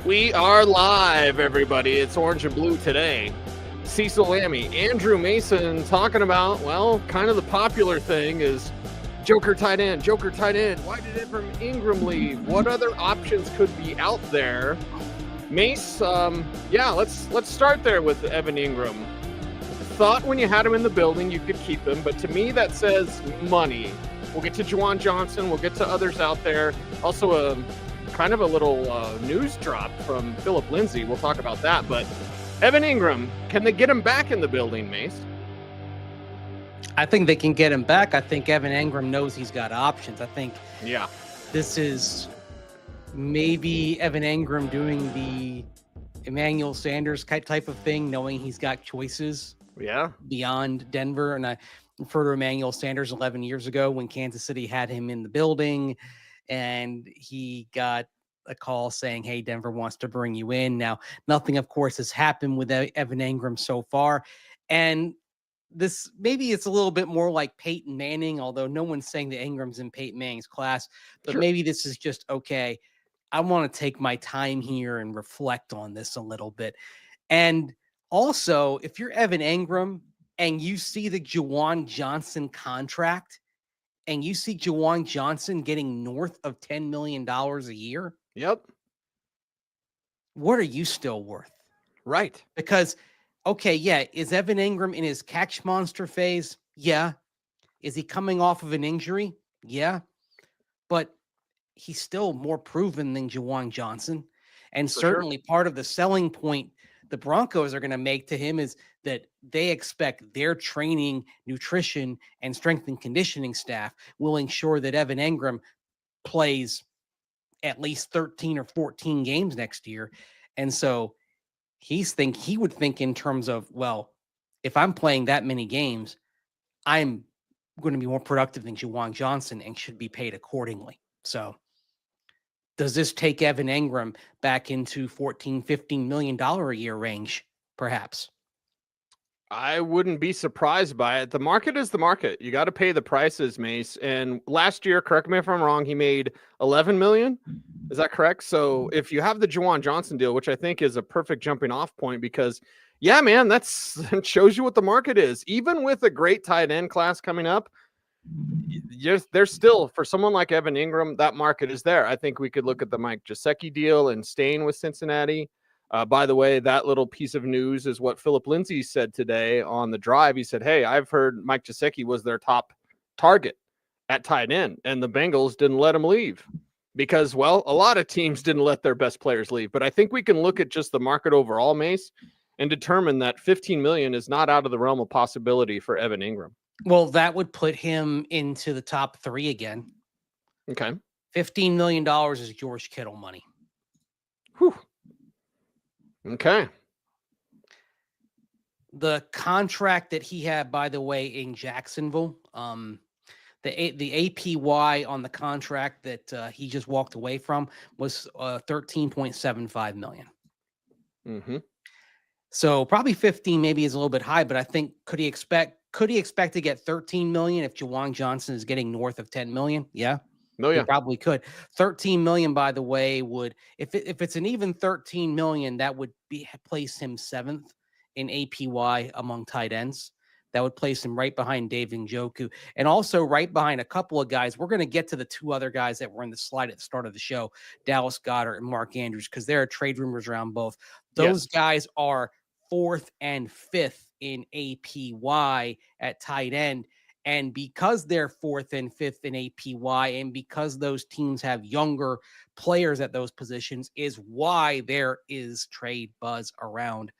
We are live, everybody. It's orange and blue today. Cecil Lammy, Andrew Mason talking about, well, kind of the popular thing is Joker tight end, Joker tight end. Why did Evan Engram leave? What other options could be out there? Mace, let's start there with Evan Engram. Thought when you had him in the building you could keep him, but to me that says money. We'll get to Juwan Johnson. We'll get to others out there. Also, kind of a little news drop from Philip Lindsay. We'll talk about that. But Evan Engram, can they get him back in the building, Mace? I think they can get him back. I think Evan Engram knows he's got options. I think this is maybe Evan Engram doing the Emmanuel Sanders type of thing, knowing he's got choices beyond Denver. And I refer to Emmanuel Sanders 11 years ago when Kansas City had him in the building. And he got a call saying, hey, Denver wants to bring you in. Now, nothing, of course, has happened with Evan Engram so far. And this, maybe it's a little bit more like Peyton Manning, although no one's saying that Ingram's in Peyton Manning's class. But maybe this is just, okay, I want to take my time here and reflect on this a little bit. And also, if you're Evan Engram and you see the Juwan Johnson contract, and you see Juwan Johnson getting north of $10 million a year. Yep. What are you still worth? Right. Because, is Evan Engram in his catch monster phase? Yeah. Is he coming off of an injury? Yeah. But he's still more proven than Juwan Johnson. And certainly part of the selling point the Broncos are going to make to him is that they expect their training, nutrition, and strength and conditioning staff will ensure that Evan Engram plays at least 13 or 14 games next year. And so he would think in terms of, well, if I'm playing that many games, I'm going to be more productive than Juwan Johnson and should be paid accordingly. So does this take Evan Engram back into $14, $15 million a year range, perhaps? I wouldn't be surprised by it. The market is the market. You got to pay the prices, Mace. And last year, correct me if I'm wrong, he made $11 million. Is that correct? So if you have the Juwan Johnson deal, which I think is a perfect jumping off point, because that shows you what the market is. Even with a great tight end class coming up, there's still, for someone like Evan Engram, that market is there. I think we could look at the Mike Gesicki deal and staying with Cincinnati. By the way, that little piece of news is what Philip Lindsay said today on the drive. He said, hey, I've heard Mike Gesicki was their top target at tight end, and the Bengals didn't let him leave because, well, a lot of teams didn't let their best players leave. But I think we can look at just the market overall, Mace, and determine that $15 million is not out of the realm of possibility for Evan Engram. Well, that would put him into the top 3 again. Okay. $15 million is George Kittle money. Whew. Okay. The contract that he had, by the way, in Jacksonville, the APY on the contract that he just walked away from was $13.75 million. Mm-hmm. So probably 15 maybe is a little bit high, but I think could he expect to get 13 million if Juwan Johnson is getting north of 10 million? Yeah. No, yeah. He probably could. 13 million, by the way, would if it's an even 13 million, that would place him 7th in APY among tight ends. That would place him right behind Dave Njoku and also right behind a couple of guys. We're going to get to the 2 other guys that were in the slide at the start of the show, Dallas Goedert and Mark Andrews, because there are trade rumors around both. Those guys are 4th and 5th in APY at tight end. And because they're 4th and 5th in APY, and because those teams have younger players at those positions, is why there is trade buzz around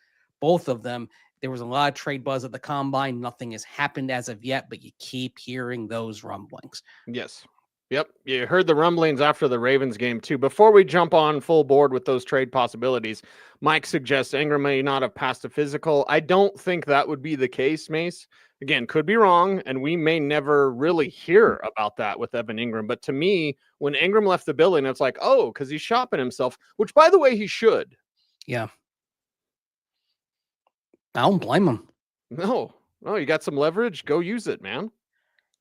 both of them. There was a lot of trade buzz at the combine. Nothing has happened as of yet, but you keep hearing those rumblings. Yes. Yep. You heard the rumblings after the Ravens game too. Before we jump on full board with those trade possibilities, Mike suggests Engram may not have passed a physical. I don't think that would be the case, Mace. Again, could be wrong, and we may never really hear about that with Evan Engram. But to me, when Engram left the building, it's like, oh, because he's shopping himself, which, by the way, he should. Yeah. I don't blame him. No, you got some leverage. Go use it, man.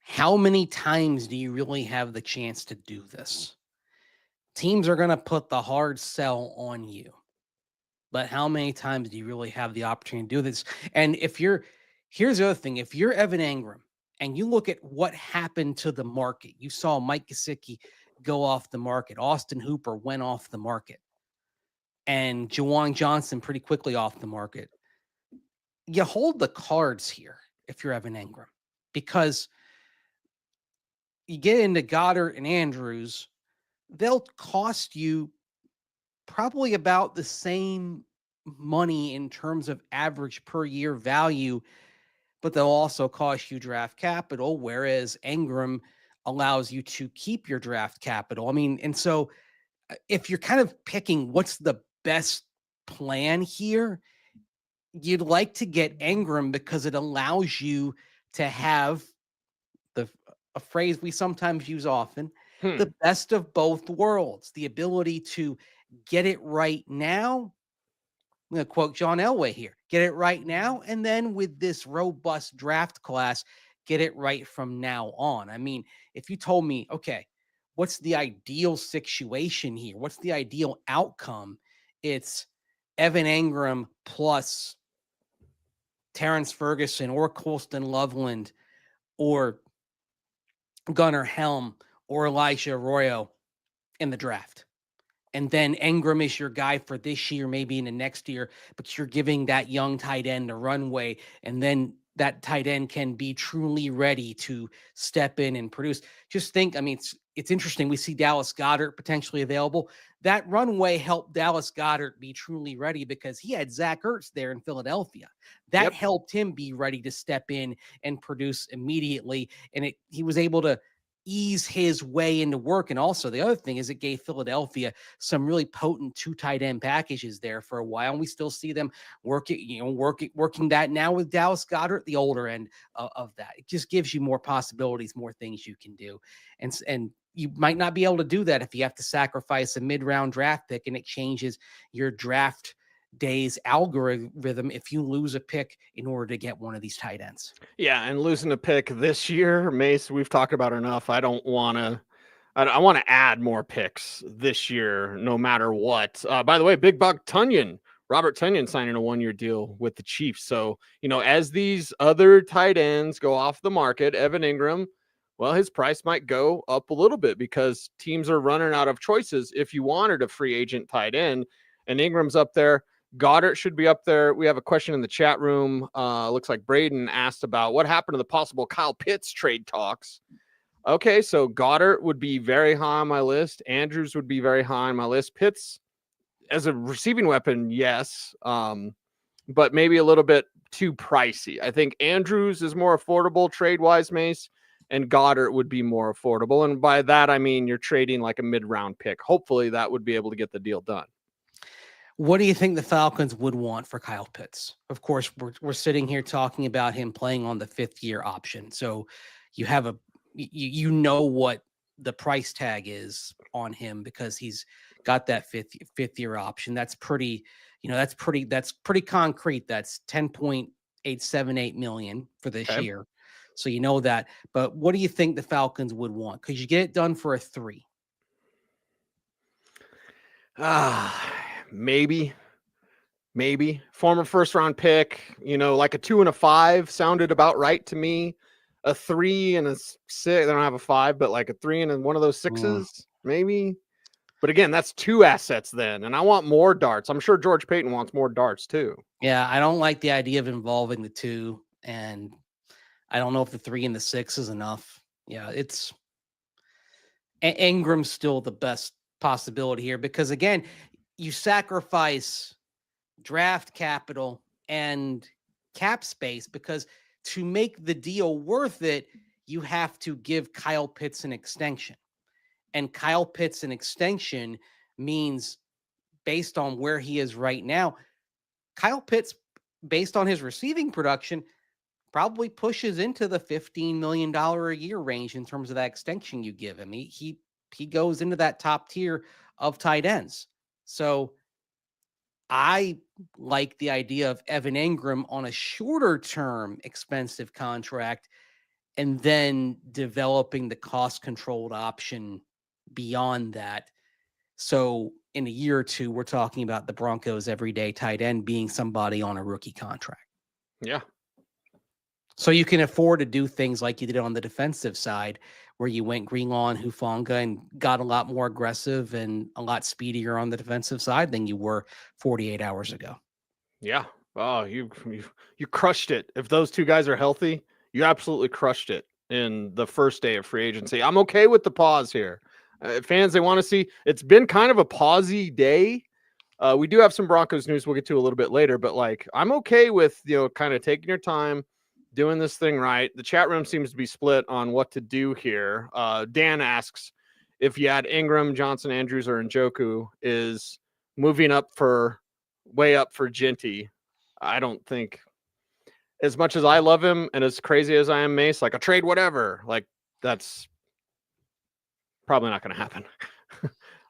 How many times do you really have the chance to do this? teams are going to put the hard sell on you. But how many times do you really have the opportunity to do this? And here's the other thing, if you're Evan Engram and you look at what happened to the market, you saw Mike Gesicki go off the market. Austin Hooper went off the market. And Juwan Johnson pretty quickly off the market. You hold the cards here if you're Evan Engram, because you get into Goddard and Andrews, they'll cost you probably about the same money in terms of average per year value, but they'll also cost you draft capital, whereas Engram allows you to keep your draft capital. I mean, and so if you're kind of picking what's the best plan here, you'd like to get Engram because it allows you to have a phrase we sometimes use often, the best of both worlds, the ability to get it right now. I'm going to quote John Elway here, get it right now. And then with this robust draft class, get it right from now on. I mean, if you told me, okay, what's the ideal situation here? What's the ideal outcome? It's Evan Engram plus Terrence Ferguson or Colston Loveland or Gunnar Helm or Elijah Arroyo in the draft. And then Engram is your guy for this year, maybe in the next year, but you're giving that young tight end a runway. And then that tight end can be truly ready to step in and produce. Just think, I mean, it's interesting. We see Dallas Goedert potentially available. That runway helped Dallas Goedert be truly ready because he had Zach Ertz there in Philadelphia. That helped him be ready to step in and produce immediately. And he was able to ease his way into work. And also the other thing is it gave Philadelphia some really potent 2 tight end packages there for a while. And we still see them working that now with Dallas Goedert, the older end of that. It just gives you more possibilities, more things you can do. And you might not be able to do that if you have to sacrifice a mid-round draft pick and it changes your draft day's algorithm if you lose a pick in order to get one of these tight ends. Yeah, and losing a pick this year, Mace, we've talked about enough. I want to add more picks this year, no matter what. By the way, Big Buck Tunyon, Robert Tunyon signing a 1-year deal with the Chiefs. So, as these other tight ends go off the market, Evan Engram, well, his price might go up a little bit because teams are running out of choices if you wanted a free agent tight end, and Ingram's up there. Goddard should be up there. We have a question in the chat room. Looks like Braden asked about what happened to the possible Kyle Pitts trade talks. Okay, so Goddard would be very high on my list. Andrews would be very high on my list. Pitts as a receiving weapon, yes, but maybe a little bit too pricey. I think Andrews is more affordable trade-wise, Mace, and Goddard would be more affordable. And by that, I mean you're trading like a mid-round pick. Hopefully that would be able to get the deal done. What do you think the Falcons would want for Kyle Pitts? Of course, we're sitting here talking about him playing on the 5th-year option. So you have you know what the price tag is on him because he's got that fifth year option. That's pretty concrete. That's $10.878 million for this year. So you know that. But what do you think the Falcons would want? Could you get it done for a 3? Maybe former 1st-round pick, like a 2 and a 5 sounded about right to me. A 3 and a 6. They don't have a 5, but like a 3 and one of those 6s, maybe. But again, that's 2 assets then, and I want more darts. I'm sure George Payton wants more darts too. Yeah, I don't like the idea of involving the 2, and I don't know if the 3 and the 6 is enough. Yeah, it's Ingram's still the best possibility here because again, you sacrifice draft capital and cap space because to make the deal worth it, you have to give Kyle Pitts an extension. And Kyle Pitts an extension means based on where he is right now, Kyle Pitts, based on his receiving production, probably pushes into the $15 million a year range in terms of that extension you give him. He goes into that top tier of tight ends. So I like the idea of Evan Engram on a shorter term expensive contract and then developing the cost controlled option beyond that. So in a year or two, we're talking about the Broncos' everyday tight end being somebody on a rookie contract. Yeah. So you can afford to do things like you did on the defensive side, where you went Greenlaw and Hufanga and got a lot more aggressive and a lot speedier on the defensive side than you were 48 hours ago. Yeah. Oh, you crushed it. If those two guys are healthy, you absolutely crushed it in the first day of free agency. I'm okay with the pause here. Fans, they want to see. It's been kind of a pausey day. We do have some Broncos news we'll get to a little bit later, but like I'm okay with, kind of taking your time, doing this thing right. The chat room seems to be split on what to do here. Dan asks if you had Engram, Johnson, Andrews, or Njoku, is moving up for way up for Genty. I don't think, as much as I love him and as crazy as I am, Mace, like a trade, whatever, like that's probably not going to happen.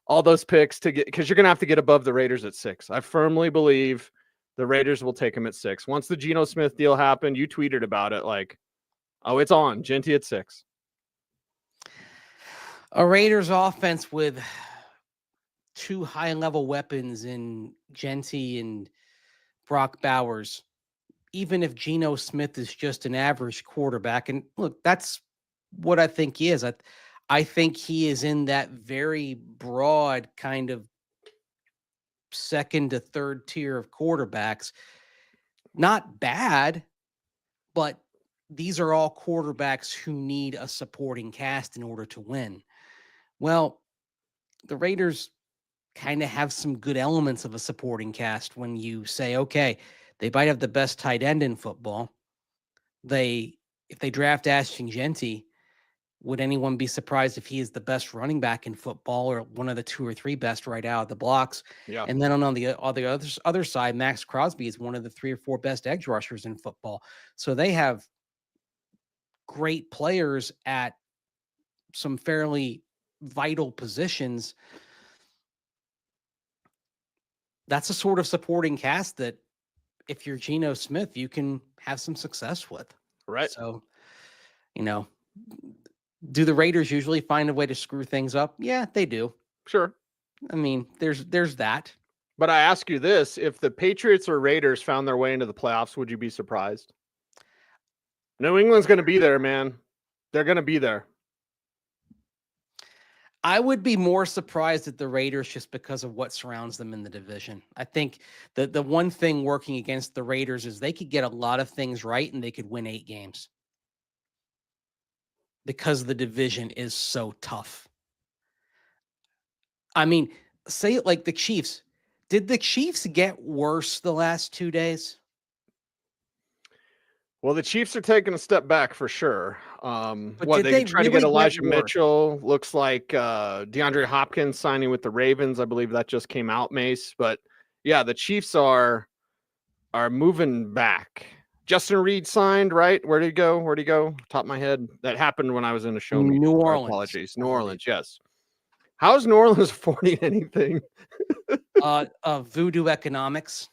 All those picks to get, because you're going to have to get above the Raiders at 6. I firmly believe the Raiders will take him at 6. Once the Geno Smith deal happened, you tweeted about it like, oh, it's on. Genty at 6. A Raiders offense with 2 high-level weapons in Genty and Brock Bowers, even if Geno Smith is just an average quarterback, and look, that's what I think he is. I think he is in that very broad kind of second to third tier of quarterbacks. Not bad, but these are all quarterbacks who need a supporting cast in order to win. Well, the Raiders kind of have some good elements of a supporting cast when you say, okay, they might have the best tight end in football. If they draft Ashton Genty, would anyone be surprised if he is the best running back in football or one of the 2 or 3 best right out of the blocks? Yeah. And then on the other side, Max Crosby is one of the 3 or 4 best edge rushers in football. So they have great players at some fairly vital positions. That's a sort of supporting cast that if you're Geno Smith, you can have some success with. Right. So, do the Raiders usually find a way to screw things up? Yeah, they do. Sure. I mean, there's that. But I ask you this, if the Patriots or Raiders found their way into the playoffs, would you be surprised? New England's going to be there, man. They're going to be there. I would be more surprised at the Raiders just because of what surrounds them in the division. I think the one thing working against the Raiders is they could get a lot of things right and they could win 8 games because the division is so tough. I mean, say it like the Chiefs. Did the Chiefs get worse the last 2 days? Well, the Chiefs are taking a step back for sure. They try to get really Elijah Mitchell. Looks like DeAndre Hopkins signing with the Ravens. I believe that just came out, Mace. But yeah, the Chiefs are moving back. Justin Reed signed, right? Where did he go? Top of my head. That happened when I was in the show. New Orleans. Apologies. New Orleans, yes. How's New Orleans affording anything? Voodoo economics.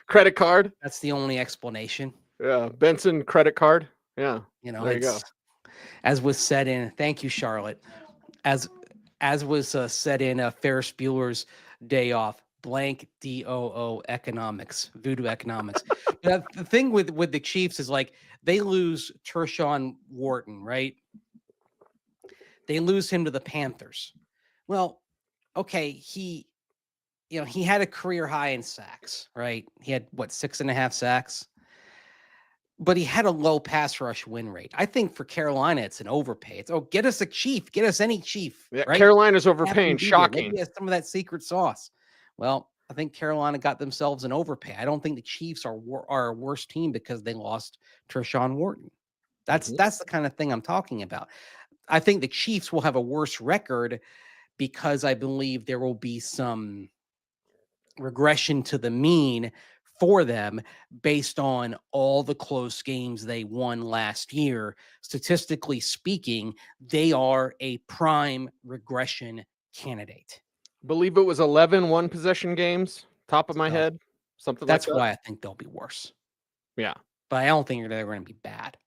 Credit card. That's the only explanation. Yeah, Benson credit card. Yeah, there you go. As was said in, thank you, Charlotte. As was said in Ferris Bueller's Day Off, blank DOO economics, voodoo economics. The thing with the Chiefs is like they lose Tershawn Wharton, right? They lose him to the Panthers. Well, okay, he had a career high in sacks, right? He had 6.5 sacks. But he had a low pass rush win rate. I think for Carolina, it's an overpay. It's, get us a chief. Get us any chief. Yeah, right? Carolina's overpaying. Shocking. Maybe he has some of that secret sauce. Well, I think Carolina got themselves an overpay. I don't think the Chiefs are a worse team because they lost Tershawn Wharton. That's the kind of thing I'm talking about. I think the Chiefs will have a worse record because I believe there will be some regression to the mean for them based on all the close games they won last year. Statistically speaking, they are a prime regression candidate. Believe it was 11 one-possession games, top of my head, something like that. That's why I think they'll be worse. Yeah. But I don't think they're going to be bad.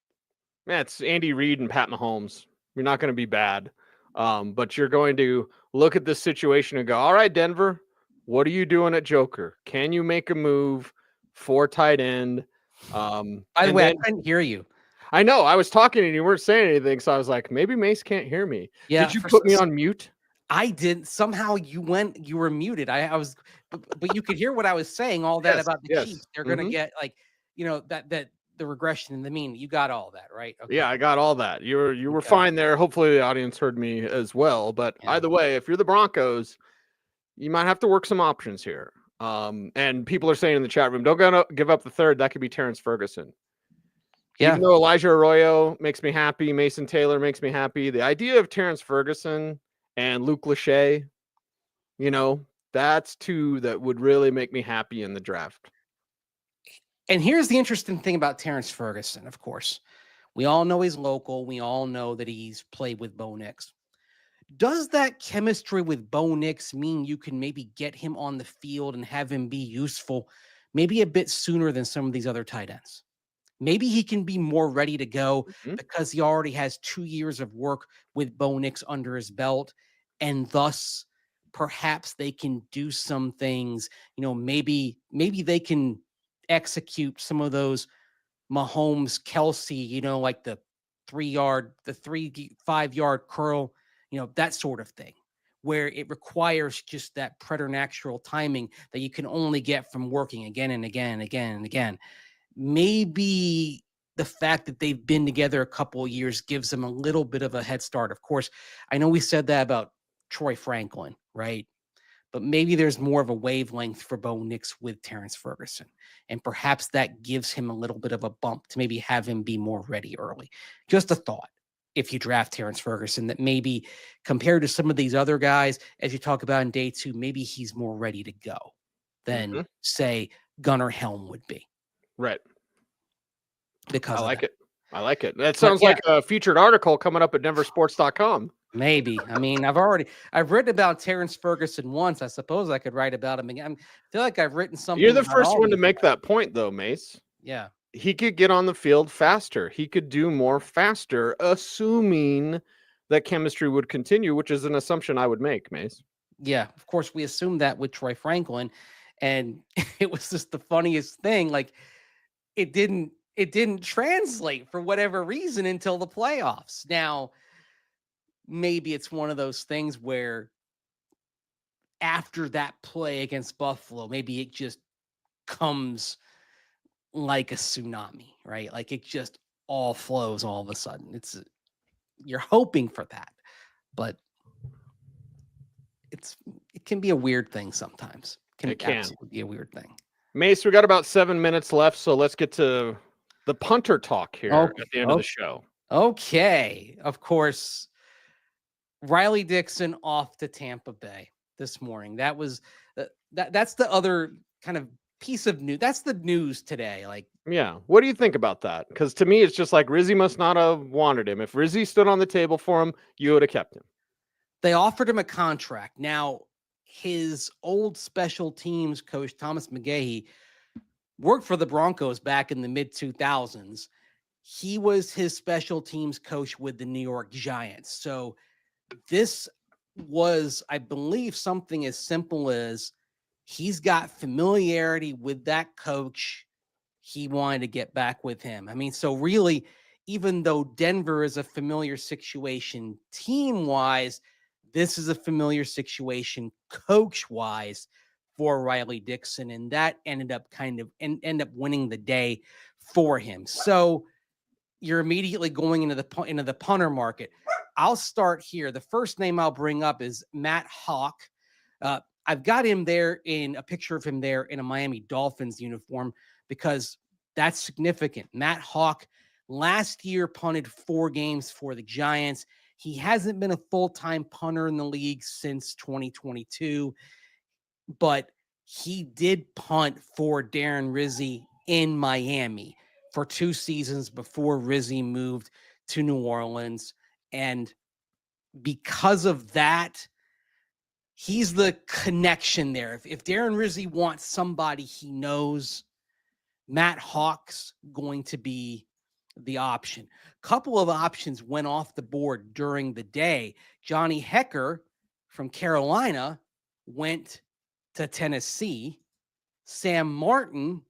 Man, it's Andy Reid and Pat Mahomes. You're not going to be bad. But you're going to look at this situation and go, all right, Denver, what are you doing at Joker? Can you make a move for tight end? By the way, I couldn't hear you. I know. I was talking and you weren't saying anything, so I was like, maybe Mace can't hear me. Yeah, did you put me on mute? I didn't. Somehow you were muted. I was, but you could hear what I was saying. All that about the Chiefs. They're going to get like, that the regression in the mean. You got all that, right? Okay. Yeah, I got all that. You were fine there. Hopefully the audience heard me as well. But either way, if you're the Broncos, you might have to work some options here. And people are saying in the chat room, don't give up the third. That could be Terrence Ferguson. Yeah. Even though Elijah Arroyo makes me happy, Mason Taylor makes me happy, the idea of Terrence Ferguson and Luke Lachey, that's two that would really make me happy in the draft. And here's the interesting thing about Terrence Ferguson, of course. We all know he's local. We all know that he's played with Bo Nix. Does that chemistry with Bo Nix mean you can maybe get him on the field and have him be useful maybe a bit sooner than some of these other tight ends? Maybe he can be more ready to go because he already has 2 years of work with Bo Nix under his belt, and thus perhaps they can do some things. Maybe they can execute some of those Mahomes, Kelsey, like the 5 yard curl, that sort of thing, where it requires just that preternatural timing that you can only get from working again and again and again and again. Maybe the fact that they've been together a couple of years gives them a little bit of a head start. Of course, I know we said that about Troy Franklin, right? But maybe there's more of a wavelength for Bo Nix with Terrence Ferguson. And perhaps that gives him a little bit of a bump to maybe have him be more ready early. Just a thought. If you draft Terrence Ferguson, that maybe compared to some of these other guys, as you talk about in day 2, maybe he's more ready to go than, say, Gunnar Helm would be. Right. Because I like it. That sounds like a featured article coming up at denversports.com. Maybe. I mean, I've written about Terrence Ferguson once. I suppose I could write about him again. I feel like I've written something. You're the first one to make that point, though, Mace. Yeah. He could get on the field faster. He could do more faster, assuming that chemistry would continue, which is an assumption I would make, Mace. Yeah. Of course, we assumed that with Troy Franklin. And it was just the funniest thing. Like, it didn't translate for whatever reason until the playoffs. Now, maybe it's one of those things where after that play against Buffalo, maybe it just comes like a tsunami, right? Like it just all flows all of a sudden. You're hoping for that, but it can be a weird thing sometimes. It can absolutely be a weird thing. Mace, we got about 7 minutes left, so let's get to the punter talk here at the end of the show. Okay. Of course, Riley Dixon off to Tampa Bay this morning. That was that's the other kind of piece of news. That's the news today. Like, yeah. What do you think about that? Because to me, it's just like Rizzy must not have wanted him. If Rizzy stood on the table for him, you would have kept him. They offered him a contract. Now, his old special teams coach, Thomas McGahee, worked for the Broncos back in the mid-2000s. He was his special teams coach with the New York Giants. So this was, I believe, something as simple as he's got familiarity with that coach. He wanted to get back with him. I mean, so really, even though Denver is a familiar situation team-wise, this is a familiar situation coach-wise for Riley Dixon, and that ended up end up winning the day for him. So you're immediately going into the punter market. I'll start here. The first name I'll bring up is Matt Hawk. I've got him there in a picture of him there in a Miami Dolphins uniform because that's significant. Matt Hawk last year punted 4 games for the Giants. He hasn't been a full-time punter in the league since 2022, but he did punt for Darren Rizzi in Miami for 2 seasons before Rizzi moved to New Orleans. And because of that, he's the connection there. If Darren Rizzi wants somebody he knows, Matt Hawk's going to be the option. Couple of options went off the board during the day. Johnny Hekker from Carolina went to Tennessee. Sam Martin,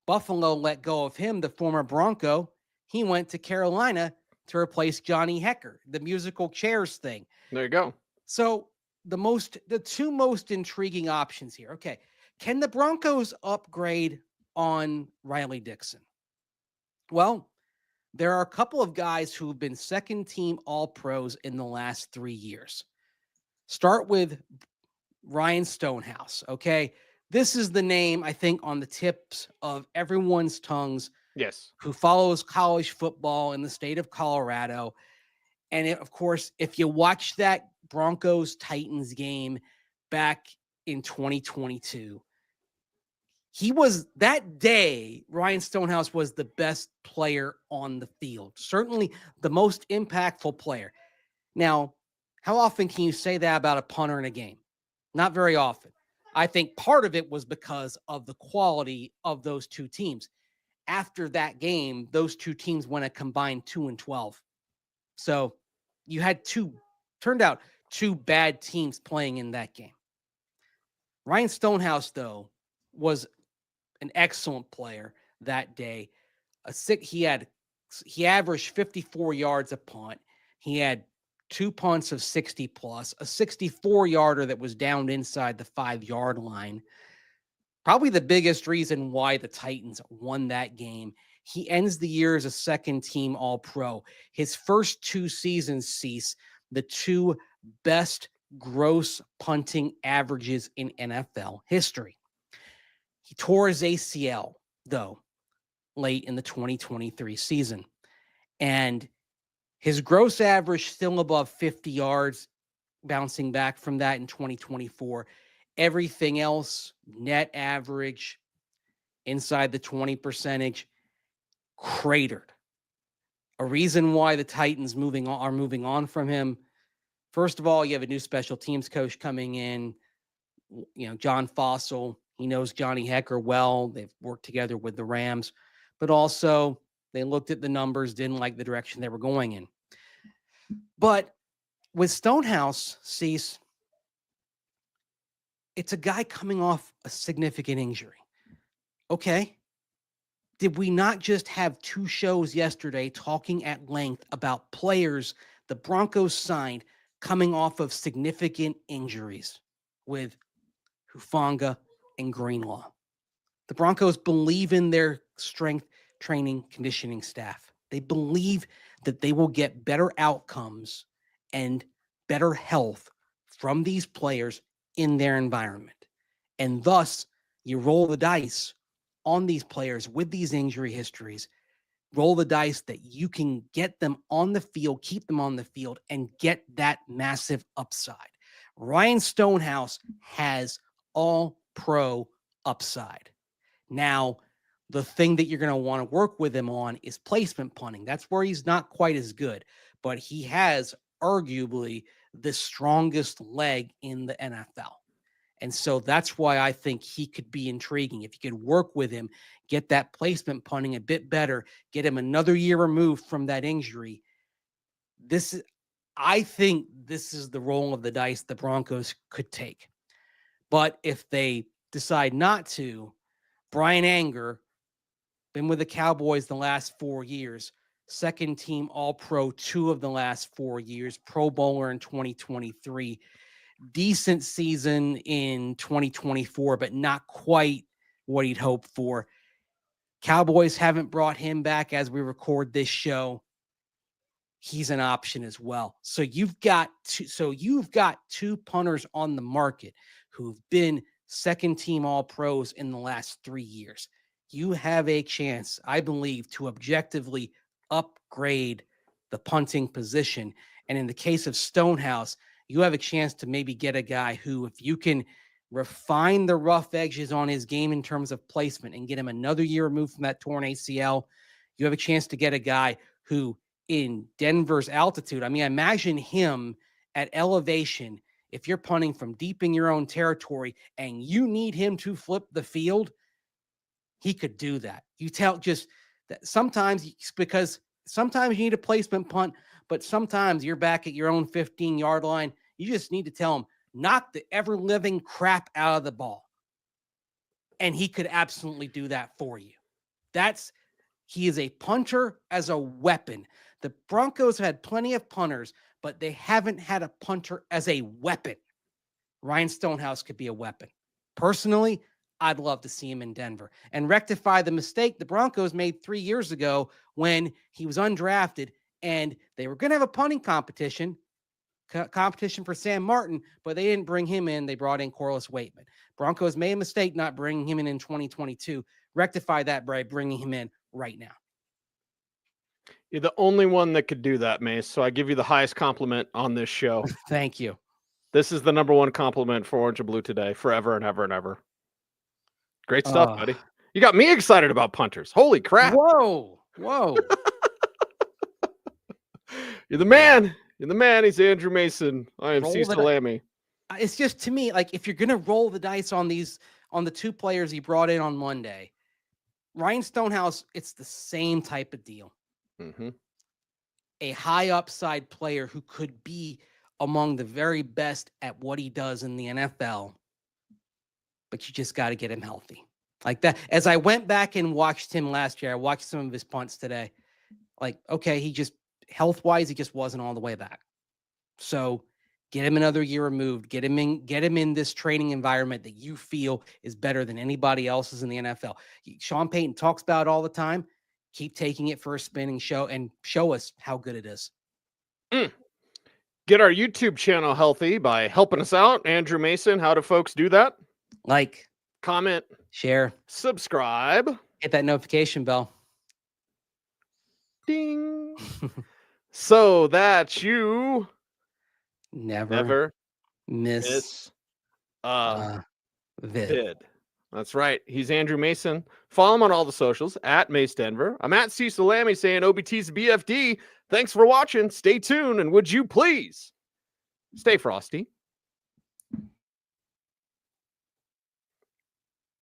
Buffalo let go of him, the former Bronco. He went to Carolina to replace Johnny Hekker, the musical chairs thing. There you go. So the two most intriguing options here. Okay. Can the Broncos upgrade on Riley Dixon? Well, there are a couple of guys who've been second team All-Pros in the last 3 years. Start with Ryan Stonehouse. Okay. This is the name, I think, on the tips of everyone's tongues. Yes. Who follows college football in the state of Colorado. And of course, if you watch that Broncos Titans game back in 2022, he was that day, Ryan Stonehouse was the best player on the field, certainly the most impactful player. Now, how often can you say that about a punter in a game? Not very often. I think part of it was because of the quality of those two teams. After that game, those two teams went a combined 2-12. So you had turned out two bad teams playing in that game. Ryan Stonehouse, though, was an excellent player that day. He averaged 54 yards a punt. He had 2 punts of 60 plus, a 64-yarder that was downed inside the 5-yard line. Probably the biggest reason why the Titans won that game. He ends the year as a second-team All-Pro. His first 2 seasons cease the 2 best gross punting averages in NFL history. He tore his ACL, though, late in the 2023 season. And his gross average still above 50 yards, bouncing back from that in 2024. Everything else, net average, inside the 20 percentage, cratered. A reason why the Titans are moving on from him. First of all, you have a new special teams coach coming in, John Fossil. He knows Johnny Hekker well. They've worked together with the Rams, but also they looked at the numbers, didn't like the direction they were going in. But with Stonehouse, Cease, it's a guy coming off a significant injury. Okay. Did we not just have 2 shows yesterday talking at length about players the Broncos signed coming off of significant injuries with Hufanga and Greenlaw? The Broncos believe in their strength training conditioning staff. They believe that they will get better outcomes and better health from these players in their environment. And thus, you roll the dice on these players with these injury histories, roll the dice that you can get them on the field, keep them on the field, and get that massive upside. Ryan Stonehouse has all-pro upside. Now, the thing that you're going to want to work with him on is placement punting. That's where he's not quite as good, but he has arguably the strongest leg in the NFL. And so that's why I think he could be intriguing. If you could work with him, get that placement punting a bit better, get him another year removed from that injury. I think this is the roll of the dice the Broncos could take. But if they decide not to, Brian Anger, been with the Cowboys the last 4 years, second team All-Pro 2 of the last 4 years, Pro Bowler in 2023, decent season in 2024, but not quite what he'd hoped for. Cowboys haven't brought him back as we record this show. He's an option as well. So you've got 2 punters on the market who've been second team All-Pros in the last 3 years. You have a chance, I believe, to objectively upgrade the punting position. And in the case of Stonehouse, you have a chance to maybe get a guy who, if you can refine the rough edges on his game in terms of placement and get him another year removed from that torn ACL, you have a chance to get a guy who, in Denver's altitude, I mean, imagine him at elevation. If you're punting from deep in your own territory and you need him to flip the field, he could do that. Because sometimes you need a placement punt, but sometimes you're back at your own 15-yard line. You just need to tell him, knock the ever-living crap out of the ball. And he could absolutely do that for you. He is a punter as a weapon. The Broncos have had plenty of punters, but they haven't had a punter as a weapon. Ryan Stonehouse could be a weapon. Personally, I'd love to see him in Denver and rectify the mistake the Broncos made 3 years ago when he was undrafted and they were going to have a punting competition for Sam Martin, but they didn't bring him in. They brought in Corliss Waitman. Broncos made a mistake not bringing him in 2022. Rectify that by bringing him in right now. You're the only one that could do that, Mace. So I give you the highest compliment on this show. Thank you. This is the #1 compliment for Orange and Blue today, forever and ever and ever. Great stuff, buddy. You got me excited about punters. Holy crap. Whoa. You're the man. You're the man. He's Andrew Mason. I am Cecil Lammy. It's just, to me, like, if you're going to roll the dice on the two players he brought in on Monday, Ryan Stonehouse, it's the same type of deal. Mm-hmm. A high upside player who could be among the very best at what he does in the NFL, but you just got to get him healthy. Like that. As I went back and watched him last year, I watched some of his punts today. Like, okay, he just, health-wise, he just wasn't all the way back. So get him another year removed. Get him in this training environment that you feel is better than anybody else's in the NFL. Sean Payton talks about it all the time. Keep taking it for a spin and show us how good it is. Get our YouTube channel healthy by helping us out. Andrew Mason, how do folks do that? Like, comment, share, subscribe, hit that notification bell. Ding. So that you never miss vid. That's right. He's Andrew Mason. Follow him on all the socials at Mace Denver. I'm at Cecil Lammy saying OBT's BFD. Thanks for watching. Stay tuned. And would you please stay frosty?